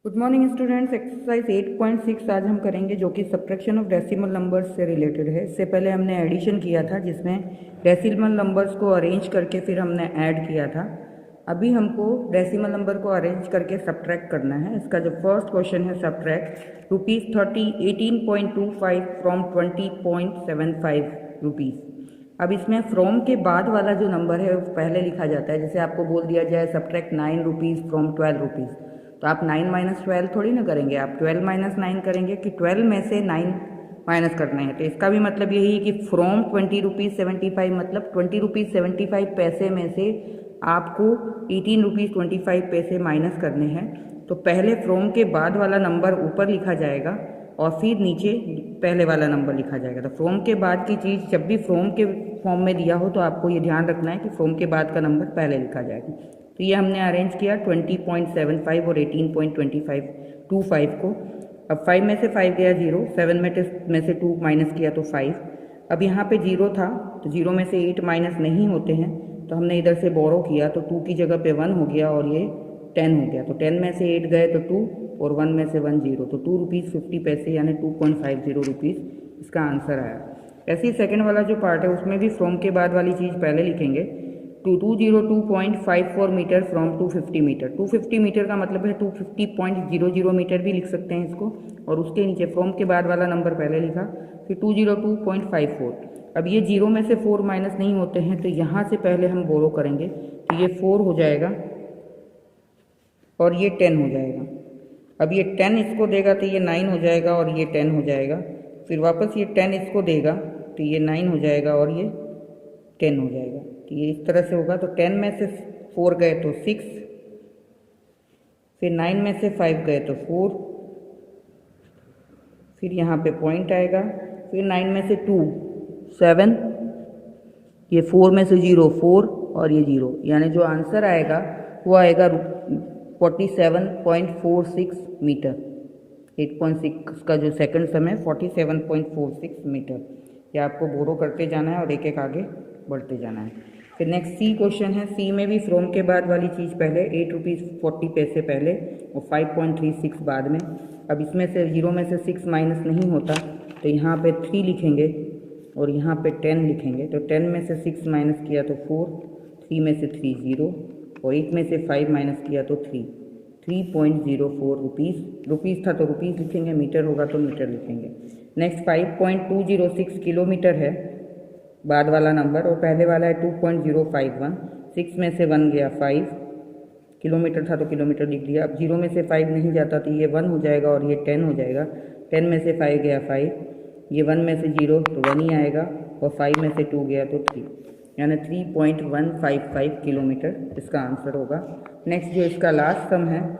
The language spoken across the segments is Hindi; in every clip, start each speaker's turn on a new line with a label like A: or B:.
A: Good morning students. एक्सरसाइज 8.6 आज हम करेंगे जो कि सब्ट्रैक्शन ऑफ डेसिमल नंबर्स से रिलेटेड है। इससे पहले हमने एडिशन किया था जिसमें डेसिमल नंबर्स को अरेंज करके फिर हमने ऐड किया था। अभी हमको डेसिमल नंबर को अरेंज करके सब्ट्रैक्ट करना है। इसका जो फर्स्ट क्वेश्चन है सब्ट्रैक्ट ₹18.25 फ्रॉम 20.75 रुपीज़। अब इसमें फ्रॉम के बाद वाला जो नंबर है वो पहले लिखा जाता है। जैसे आपको बोल दिया जाए सब्ट्रैक्ट 9 रुपीज़ फ्रॉम 12 रुपीज़, तो आप 9 माइनस 12 थोड़ी ना करेंगे, आप 12 माइनस 9 करेंगे कि 12 में से 9 माइनस करना है। तो इसका भी मतलब यही है कि फ्रॉम 20 रुपीज़ 75 मतलब 20 रुपीज़ 75 पैसे में से आपको 18 रुपीज़ 25 पैसे माइनस करने हैं। तो पहले फ्रॉम के बाद वाला नंबर ऊपर लिखा जाएगा और फिर नीचे पहले वाला नंबर लिखा जाएगा। तो फ्रॉम के बाद की चीज़ जब भी फ्रॉम के फॉर्म में दिया हो तो आपको ये ध्यान रखना है कि फ्रॉम के बाद का नंबर पहले लिखा जाएगा। तो ये हमने अरेंज किया 20.75 और 18.25 को। अब 5 में से 5 गया 0, 7 में से 2 माइनस किया तो 5। अब यहाँ पे 0 था तो 0 में से 8 माइनस नहीं होते हैं, तो हमने इधर से बोरो किया तो 2 की जगह पे 1 हो गया और ये 10 हो गया। तो 10 में से 8 गए तो 2 और 1 में से 1 0, तो 2 रुपीज़ 50 पैसे यानी 2.50 रुपीज़ इसका आंसर आया। ऐसे ही सेकेंड वाला जो पार्ट है उसमें भी फ्रॉम के बाद वाली चीज़ पहले लिखेंगे। 202.54 मीटर फ्रॉम 250 मीटर। 250 मीटर का मतलब है 250.00 मीटर भी लिख सकते हैं इसको। और उसके नीचे फ्रॉम के बाद वाला नंबर पहले लिखा, फिर 202.54। अब ये 0 में से 4 माइनस नहीं होते हैं, तो यहाँ से पहले हम बोरो करेंगे तो ये 4 हो जाएगा और ये 10 हो जाएगा। अब ये 10 इसको देगा तो ये 9 हो जाएगा और ये 10 हो जाएगा। फिर वापस ये 10 इसको देगा तो ये 9 हो जाएगा और ये 10 हो जाएगा। तो ये इस तरह से होगा। तो 10 में से 4 गए तो 6, फिर 9 में से 5 गए तो 4, फिर यहाँ पे पॉइंट आएगा, फिर 9 में से 2 7, ये 4 में से 0 4 और ये 0, यानी जो आंसर आएगा वो आएगा 47.46 मीटर। 8.6 का जो सेकंड समय 47.46 मीटर। ये आपको बोरो करते जाना है और एक एक आगे बढ़ते जाना है। फिर नेक्स्ट सी क्वेश्चन है। सी में भी फ्रॉम के बाद वाली चीज़ पहले, 8 रुपीज़ 40 पैसे पहले और 5.36 बाद में। अब इसमें से 0 में से 6 माइनस नहीं होता, तो यहाँ पे 3 लिखेंगे और यहाँ पे 10 लिखेंगे। तो 10 में से 6 माइनस किया तो 4, 3 में से 3 0 और 8 में से 5 माइनस किया तो 3। 3.04 रुपीज़ था तो रुपीज़ लिखेंगे, मीटर होगा तो मीटर लिखेंगे। नेक्स्ट 5.206 किलोमीटर है बाद वाला नंबर और पहले वाला है 2.051। 6 में से 1 गया 5, किलोमीटर था तो किलोमीटर लिख दिया। अब 0 में से 5 नहीं जाता तो ये 1 हो जाएगा और ये 10 हो जाएगा। 10 में से 5 गया 5, ये 1 में से 0 तो 1 ही आएगा और 5 में से 2 गया तो 3, यानी 3.155 किलोमीटर इसका आंसर होगा। नेक्स्ट जो इसका लास्ट सम है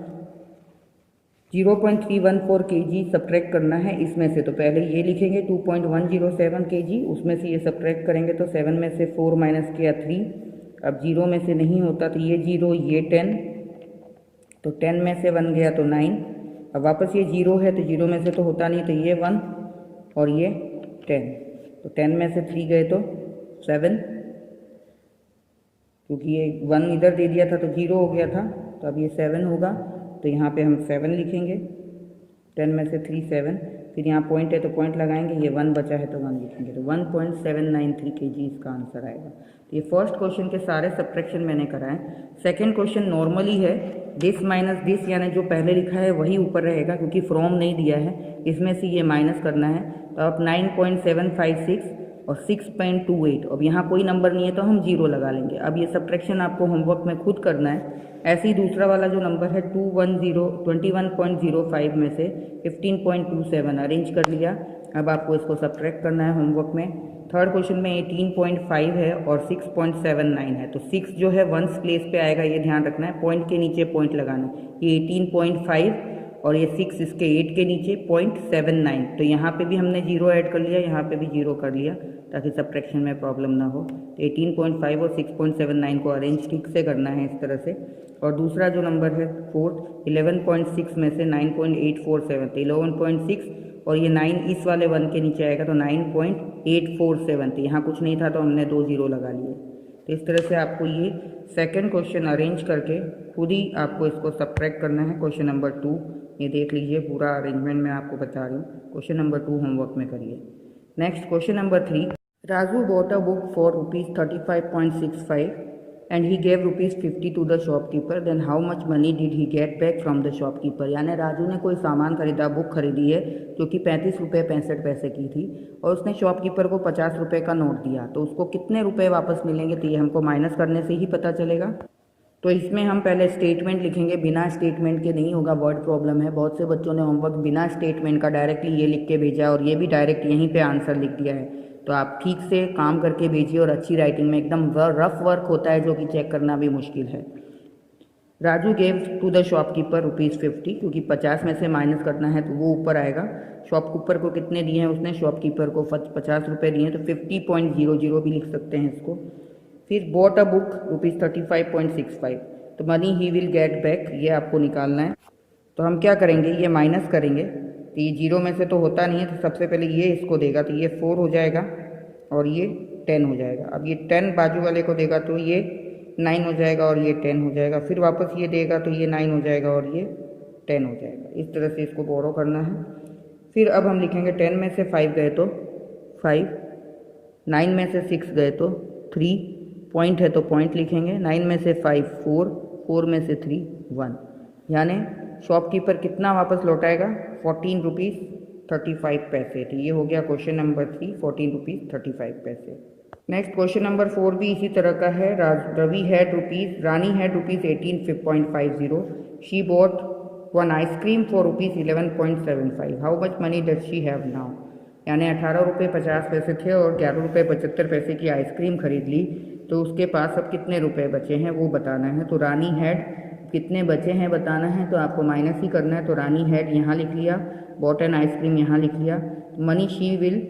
A: 0.314 kg सब्ट्रैक्ट करना है इसमें से। तो पहले ये लिखेंगे 2.107 kg, उसमें से ये सब्ट्रैक्ट करेंगे तो 7 में से 4 माइनस किया 3। अब 0 में से नहीं होता तो ये 0 ये 10, तो 10 में से 1 गया तो 9। अब वापस ये 0 है तो 0 में से तो होता नहीं, तो ये 1 और ये 10, तो 10 में से 3 गए तो 7, क्योंकि ये 1 इधर दे दिया था तो 0 हो गया था, तो अब ये 7 होगा। तो यहाँ पे हम 7 लिखेंगे, 10 में से 3 7, फिर यहाँ पॉइंट है तो पॉइंट लगाएंगे, ये 1 बचा है तो 1 लिखेंगे। तो 1.793 kg इसका आंसर आएगा। तो ये फर्स्ट क्वेश्चन के सारे सब्ट्रैक्शन मैंने कराए। सेकंड क्वेश्चन नॉर्मली है, दिस माइनस दिस, यानी जो पहले लिखा है वही ऊपर रहेगा क्योंकि फ्रॉम नहीं दिया है, इसमें से ये माइनस करना है। तो अब 9.756 और 6.28, अब यहाँ कोई नंबर नहीं है तो हम 0 लगा लेंगे। अब ये सब्ट्रैक्शन आपको होमवर्क में खुद करना है। ऐसे ही दूसरा वाला जो नंबर है 21.05 में से 15.27 अरेंज कर लिया। अब आपको इसको सब्ट्रैक्ट करना है होमवर्क में। थर्ड क्वेश्चन में 18.5 है और 6.79 है, तो 6 जो है 1s प्लेस पे आएगा, ये ध्यान रखना है। पॉइंट के नीचे पॉइंट लगाना है। ये 18.5 और ये 6 इसके 8 के नीचे 0.79, तो यहाँ पे भी हमने 0 ऐड कर लिया, यहाँ पे भी 0 कर लिया ताकि सब्ट्रैक्शन में प्रॉब्लम ना हो। तो 18.5 और 6.79 को अरेंज ठीक से करना है इस तरह से। और दूसरा जो नंबर है फोर्थ 11.6 में से 9.847, तो 11.6 और ये 9 इस वाले 1 के नीचे आएगा तो 9.847, तो यहाँ कुछ नहीं था तो हमने 2 0 लगा लिए। तो इस तरह से आपको ये सेकंड क्वेश्चन अरेंज करके खुद ही आपको इसको सब्ट्रैक्ट करना है। क्वेश्चन नंबर 2 ये देख लीजिए, पूरा अरेंजमेंट मैं आपको बता रही हूँ। क्वेश्चन नंबर 2 होमवर्क में करिए। Next question number 3, Raju bought a book for ₹35.65 and he gave ₹50 to the shopkeeper, then how much money did he get back from the shopkeeper। यानी राजू ने कोई सामान खरीदा, बुक खरीदी है जो कि ₹35.65 की थी और उसने शॉपकीपर को ₹50 का नोट दिया, तो उसको कितने रुपए वापस मिलेंगे, तो ये हमको माइनस करने से ही पता चलेगा। तो इसमें हम पहले स्टेटमेंट लिखेंगे, बिना स्टेटमेंट के नहीं होगा, वर्ड प्रॉब्लम है। बहुत से बच्चों ने होमवर्क बिना स्टेटमेंट का डायरेक्टली ये लिख के भेजा और ये भी डायरेक्ट यहीं पे आंसर लिख दिया है। तो आप ठीक से काम करके भेजिए और अच्छी राइटिंग में, एकदम रफ वर्क होता है जो कि चेक करना भी मुश्किल है। Raju gave to the shopkeeper ₹50, क्योंकि 50 में से माइनस करना है तो वो ऊपर आएगा। शॉपकीपर को कितने दिए हैं उसने, शॉपकीपर को 50 रुपये दिए हैं, तो 50.00 भी लिख सकते हैं इसको। फिर बॉट अ बुक ₹35.65, तो money he will get back, ये आपको निकालना है। तो हम क्या करेंगे, ये माइनस करेंगे, तो ये 0 में से तो होता नहीं है, तो सबसे पहले ये इसको देगा तो ये 4 हो जाएगा और ये 10 हो जाएगा। अब ये 10 बाजू वाले को देगा तो ये 9 हो जाएगा और ये 10 हो जाएगा। फिर वापस ये देगा तो ये 9 हो जाएगा और ये 10 हो जाएगा। इस तरह से इसको बोरो करना है। फिर अब हम लिखेंगे 10 में से 5 गए तो 5, 9 में से 6 गए तो 3, पॉइंट है तो पॉइंट लिखेंगे। 9 में से 5 4, 4 में से 3 1, यानी शॉपकीपर कितना वापस लौटाएगा, ₹14.35। तो ये हो गया question number 3, ₹14.35। Next question number 4 भी इसी तरह का है। Rani had ₹18.50। She bought one ice cream for ₹11.75। How much money does she have now. यानी ₹18.50 थे और ₹11.75 की आइसक्रीम खरीद ली, तो उसके पास अब कितने रुपए बचे हैं वो बताना है। तो रानी हैड कितने बचे हैं बताना है, तो आपको माइनस ही करना है। तो रानी हैड यहाँ लिख लिया, बॉट एन आइसक्रीम यहाँ लिख लिया। Money she will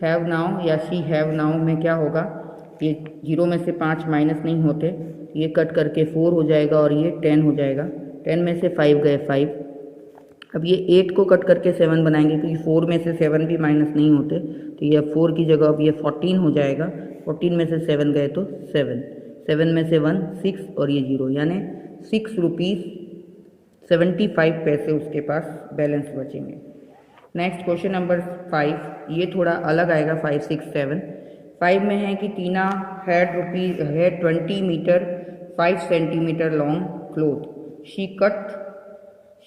A: have now या शी हैव नाउ में क्या होगा, ये 0 में से 5 माइनस नहीं होते, ये कट करके 4 हो जाएगा और ये 10 हो जाएगा। 10 में से 5 गए 5। अब ये 8 को कट करके 7 बनाएंगे, क्योंकि 4 में से 7 भी माइनस नहीं होते, तो ये 4 की जगह अब ये 14 हो जाएगा। 14 में से 7 गए तो 7, 7 में से 1 6 और ये 0, यानी ₹6.75 उसके पास बैलेंस बचेंगे। नेक्स्ट क्वेश्चन नंबर 5, ये थोड़ा अलग आएगा। 5 6 7 5 में है कि Tina had 20 metre 5 centimetre long cloth. She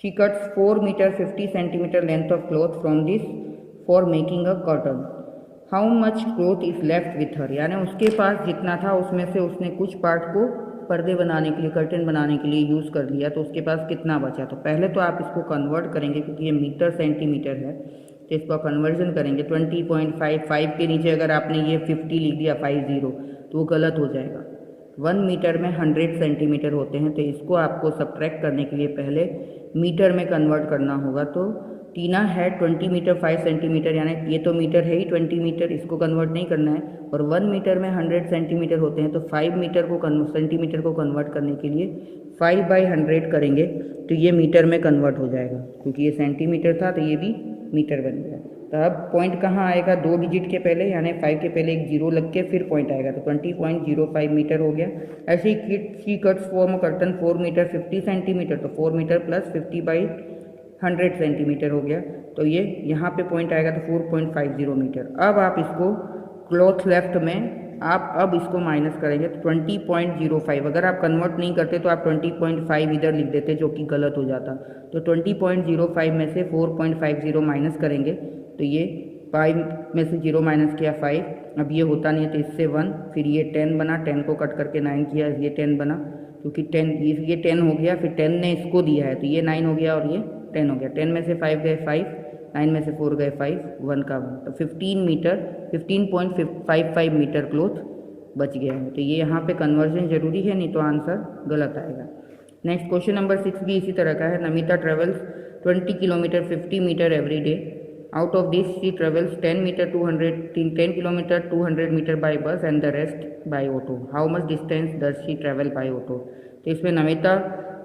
A: cuts 4 metre 50 centimetre length of cloth from this for making a curtain. How much cloth is left with her. यानी उसके पास जितना था उसमें से उसने कुछ पार्ट को पर्दे बनाने के लिए, कर्टन बनाने के लिए यूज़ कर लिया, तो उसके पास कितना बचा। तो पहले तो आप इसको कन्वर्ट करेंगे, क्योंकि ये मीटर सेंटीमीटर है, तो इसका कन्वर्जन करेंगे। 20.55 के नीचे अगर आपने ये 50 लिख दिया 50, तो वो गलत हो जाएगा। 1 मीटर में 100 सेंटीमीटर होते हैं, तो इसको आपको सब्ट्रैक्ट करने के लिए पहले मीटर में कन्वर्ट करना होगा। तो टीना है 20 मीटर 5 सेंटीमीटर, यानी ये तो मीटर है ही 20 मीटर, इसको कन्वर्ट नहीं करना है। और 1 मीटर में 100 सेंटीमीटर होते हैं, तो 5 मीटर को सेंटीमीटर को कन्वर्ट करने के लिए 5/100 करेंगे, तो ये मीटर में कन्वर्ट हो जाएगा। क्योंकि ये सेंटीमीटर था तो ये भी मीटर बन गया। तो अब पॉइंट कहाँ आएगा, 2 डिजिट के पहले, यानी 5 के पहले एक 0 लग के फिर पॉइंट आएगा, तो 20.05 मीटर हो गया। ऐसे ही she cuts form curtain 4 metre 50 centimetre, तो 4 मीटर प्लस 50/100 सेंटीमीटर हो गया, तो ये यहाँ पे पॉइंट आएगा तो 4.50 मीटर। अब आप इसको क्लॉथ लेफ्ट में आप अब इसको माइनस करेंगे तो 20.05। अगर आप कन्वर्ट नहीं करते तो आप 20.5 इधर लिख देते, जो कि गलत हो जाता। तो 20.05 में से 4.50 माइनस करेंगे, तो ये 5 में से 0 माइनस किया 5, अब ये होता नहीं है तो इससे 1, फिर ये 10 बना, 10 को कट करके 9 किया, ये 10 बना, क्योंकि 10 ये 10 हो गया, फिर 10 ने इसको दिया है तो ये 9 हो गया और ये 10 हो गया। 10 में से 5 गए 5, 9 में से 4 गए 5, 1 का 1, तो 15.55 मीटर क्लॉथ बच गया है। तो ये यहाँ पे कन्वर्जन जरूरी है, नहीं तो आंसर गलत आएगा। नेक्स्ट क्वेश्चन नंबर 6 भी इसी तरह का है। Namita travels 20 kilometre 50 metre every day. Out of this she travels 10 kilometre 200 metre by bus and the rest by auto. How much distance does she travel by auto. तो इसमें नमिता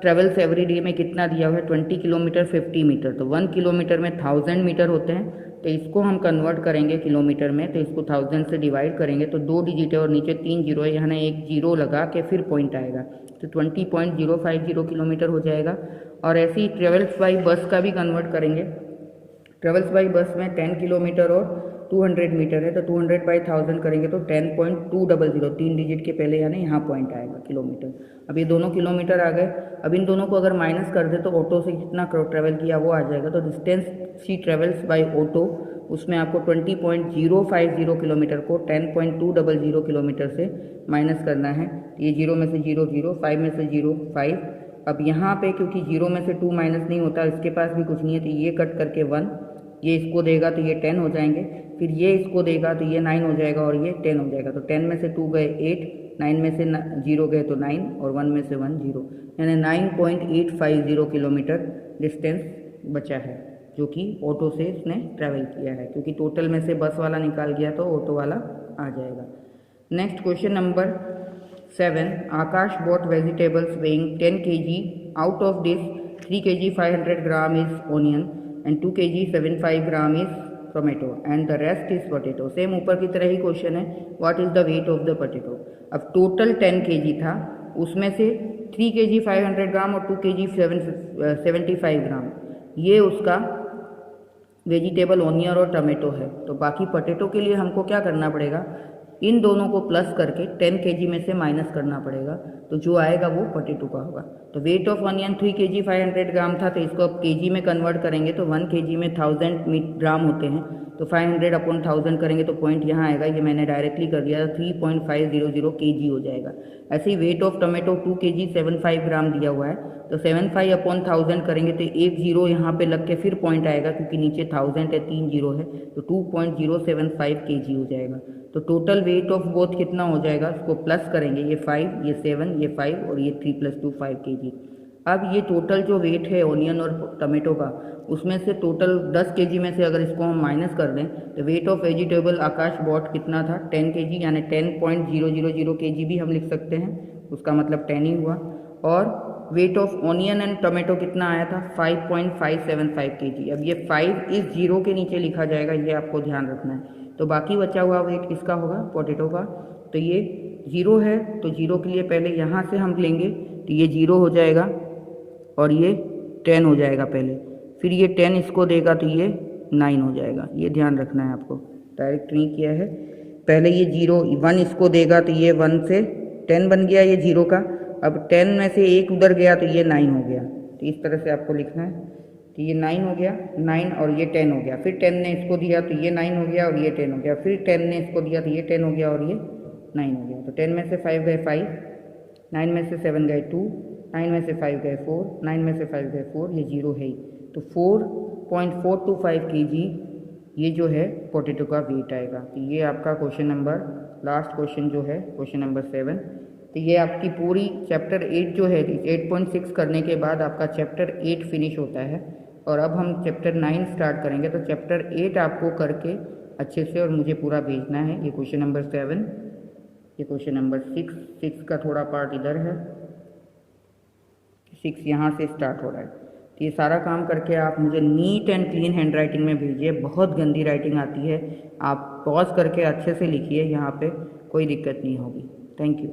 A: ट्रेवल्स एवरी डे में कितना दिया हुआ है, 20 किलोमीटर 50 मीटर, तो 1 किलोमीटर में 1000 मीटर होते हैं, तो इसको हम कन्वर्ट करेंगे किलोमीटर में, तो इसको 1000 से डिवाइड करेंगे तो 2 डिजिट है और नीचे 3 जीरो है, यहाँ एक जीरो लगा के फिर पॉइंट आएगा, तो 20.050 किलोमीटर हो जाएगा। और ऐसे ही ट्रेवल्स बाई बस का भी कन्वर्ट करेंगे। ट्रेवल्स बाई बस में 10 किलोमीटर और 200 मीटर है, तो 200 बाई 1000 करेंगे तो 10.200, 3 डिजिट के पहले यानी यहाँ पॉइंट आएगा किलोमीटर। अब ये दोनों किलोमीटर आ गए। अब इन दोनों को अगर माइनस कर दे तो ऑटो से कितना ट्रैवल किया वो आ जाएगा। तो distance she travels by auto, उसमें आपको 20.050 किलोमीटर को 10.200 किलोमीटर से माइनस करना है। ये 0 में से 0 0, 5 में से 0 5। अब यहाँ पे क्योंकि 0 में से 2 माइनस नहीं होता, इसके पास भी कुछ नहीं है, तो ये कट करके 1, ये इसको देगा तो ये 10 हो जाएंगे, फिर ये इसको देगा तो ये 9 हो जाएगा और ये 10 हो जाएगा। तो 10 में से 2 गए 8, 9 में से 0 गए तो 9 और 1 में से 1 0, यानी 9.850 किलोमीटर डिस्टेंस बचा है जो कि ऑटो से इसने ट्रैवल किया है, क्योंकि टोटल में से बस वाला निकाल गया तो ऑटो वाला आ जाएगा। Next question number 7, Akash bought vegetables weighing 10 kg, out of this 3 kg 500 gram is onion and 2 kg 75 gram is tomato and the rest is potato. Same ऊपर की तरह ही क्वेश्चन है, what is the weight of the potato. अब टोटल 10 kg था, उसमें से 3 kg 500 ग्राम और 2 kg 75 ग्राम ये उसका वेजिटेबल ऑनियन और टमाटो है। तो बाकी पोटैटो के लिए हमको क्या करना पड़ेगा, इन दोनों को प्लस करके 10 kg में से माइनस करना पड़ेगा, तो जो आएगा वो पोटैटो का होगा। तो वेट ऑफ ऑनियन 3 kg 500 ग्राम था, तो इसको अब केजी में कन्वर्ट करेंगे तो 1 kg में 1000 ग्राम होते हैं, तो 500 अपॉन 1000 करेंगे तो पॉइंट यहाँ आएगा, ये मैंने डायरेक्टली कर दिया, 3.500 kg हो जाएगा। ऐसे ही वेट ऑफ टमाटो 2 kg 75 ग्राम दिया हुआ है, तो 75 अपॉन 1000 करेंगे तो एक जीरो यहाँ पे लग के फिर पॉइंट आएगा, क्योंकि नीचे 1000 है 3 जीरो है, तो 2.075 kg हो जाएगा। तो टोटल वेट ऑफ बोथ कितना हो जाएगा, इसको प्लस करेंगे, ये 5 ये 7 ये 5 और ये 3 + 2 5 kg। अब ये टोटल जो वेट है ऑनियन और टमाटो का, उसमें से टोटल 10 kg में से अगर इसको हम माइनस कर दें तो weight of vegetable Akash bought कितना था, 10 kg, यानी 10.000 kg भी हम लिख सकते हैं, उसका मतलब 10 ही हुआ। और weight of onion and tomato कितना आया था, 5.575 kg। अब ये 5 इस जीरो के नीचे लिखा जाएगा, ये आपको ध्यान रखना है। तो बाकी बचा हुआ वेट किसका होगा, पोटैटो का। तो ये 0 है, तो 0 के लिए पहले यहाँ से हम लेंगे, तो ये 0 हो जाएगा और ये 10 हो जाएगा पहले, फिर ये 10 इसको देगा तो ये 9 हो जाएगा। ये ध्यान रखना है आपको, डायरेक्ट नहीं किया है। पहले ये 0 1 इसको देगा तो ये 1 से 10 बन गया ये 0 का। अब 10 में से 1 उधर गया तो ये 9 हो गया। तो इस तरह से आपको लिखना है, तो ये 9 हो गया, 9 और ये 10 हो गया, फिर 10 ने इसको दिया तो ये 9 हो गया और ये 10 हो गया, फिर 10 ने इसको दिया तो ये 10 हो गया और ये 9 हो गया। तो 10 में से 5 गए 5, 9 में से 7 गए 2, 9 में से 5 गए 4, 9 में से 5 गए 4, ये 0 है ही। तो 4.425 kg ये जो है पोटैटो का वेट आएगा। तो ये आपका क्वेश्चन नंबर, लास्ट क्वेश्चन जो है क्वेश्चन नंबर 7। तो ये आपकी पूरी चैप्टर 8 जो है 8.6 करने के बाद आपका चैप्टर 8 फिनिश होता है। और अब हम चैप्टर 9 स्टार्ट करेंगे, तो चैप्टर 8 आपको करके अच्छे से और मुझे पूरा भेजना है। ये क्वेश्चन नंबर 7, ये क्वेश्चन नंबर 6 का थोड़ा पार्ट इधर है, 6 यहाँ से स्टार्ट हो रहा है। तो ये सारा काम करके आप मुझे neat and clean hand writing में भेजिए। बहुत गंदी राइटिंग आती है, आप पॉज करके अच्छे से लिखिए, यहाँ पे कोई दिक्कत नहीं होगी। Thank you.